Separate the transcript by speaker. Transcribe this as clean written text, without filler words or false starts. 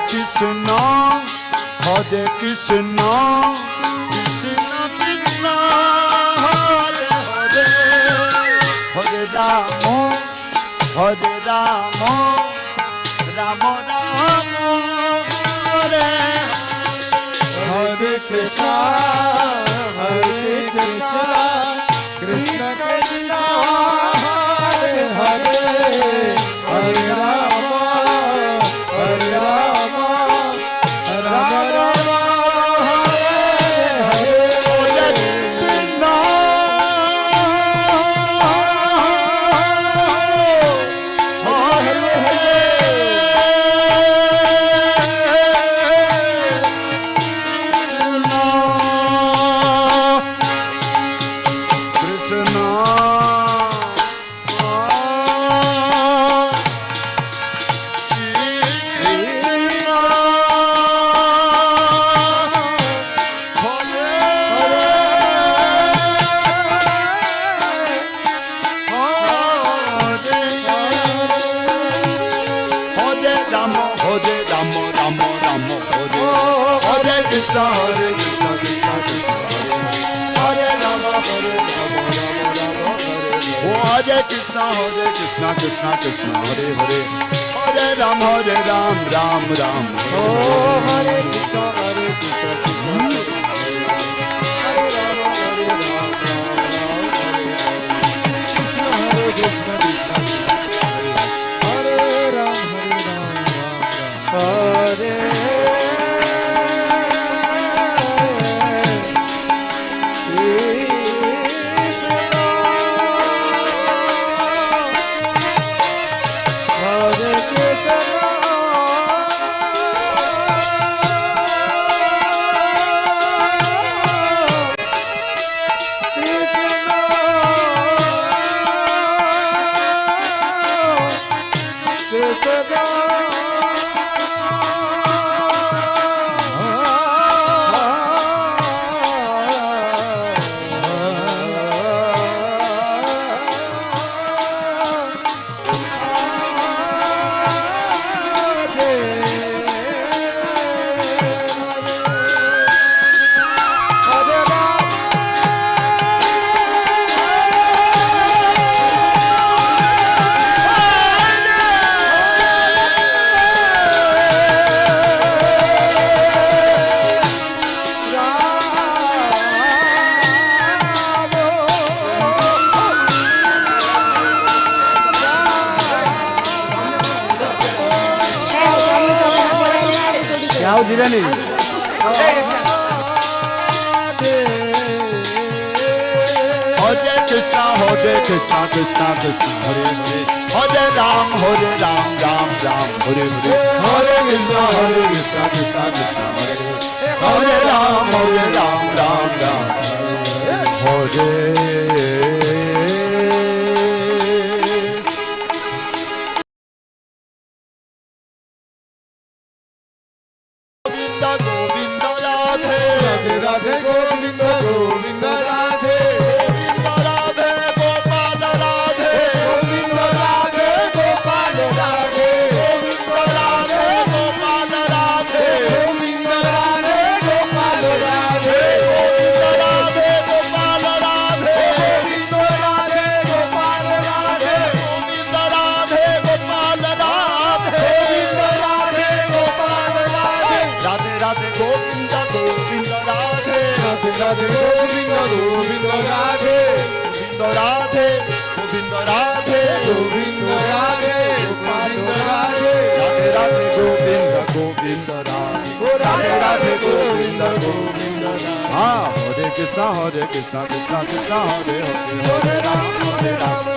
Speaker 1: Krishna, Hare Krishna, Krishna Krishna, Hare Hare, Hare Rama, Hare Rama, Rama Rama, Hare
Speaker 2: Hare Krishna, Hare Krishna, Krishna Krishna, Hare Hare, Hare Rama, Hare Rama, Rama Rama, Hare Hare.
Speaker 1: Krishna, Hare Krishna, Krishna, Krishna, Hare Rama, Hare Rama, Rama Rama, Hare Hare. Oh, Hare Krishna, Krishna, Krishna, Hare Hare. Hare Ram, Ram Ram.
Speaker 2: Oh, Hare Krishna, Krishna, Hare Rama, Hare Rama, Krishna Hare Krishna, Hare Rama, Hare
Speaker 3: ಯಾವ ದಿನ
Speaker 1: Hare Krishna, Krishna, Krishna, Hare Hare. Hare Ram, Ram Ram, Hare Hare. Hare Krishna, Krishna, Krishna, Hare Hare. Hare Ram, Ram Ram, Hare Govinda, Radhe,
Speaker 2: Radhe Govinda, Govinda Radhe,
Speaker 1: Radhe, Gopal Radhe,
Speaker 2: Govinda Radhe, Gopal Radhe,
Speaker 1: Radhe, Gopal Radhe,
Speaker 2: Govinda Radhe, Gopal Radhe,
Speaker 1: Radhe, Gopal Radhe,
Speaker 2: Govinda Radhe, Gopal Radhe,
Speaker 1: Govinda Radhe, Gopal Radhe,
Speaker 2: Govinda Radhe, Gopal Radhe,
Speaker 1: Radhe Radhe, Govinda, Govinda Radhe,
Speaker 2: Radhe Radhe, Govinda, Govinda Radhe,
Speaker 1: Govinda Radhe, Govinda Radhe,
Speaker 2: Govinda Radhe, Govinda Radhe,
Speaker 1: Radhe Radhe, Govinda, Govinda Radhe, Radhe Radhe, Govinda, Govinda Radhe. Ah, Hare Krishna, Krishna, Krishna, Hare Hare, Hare Ram, Hare Ram.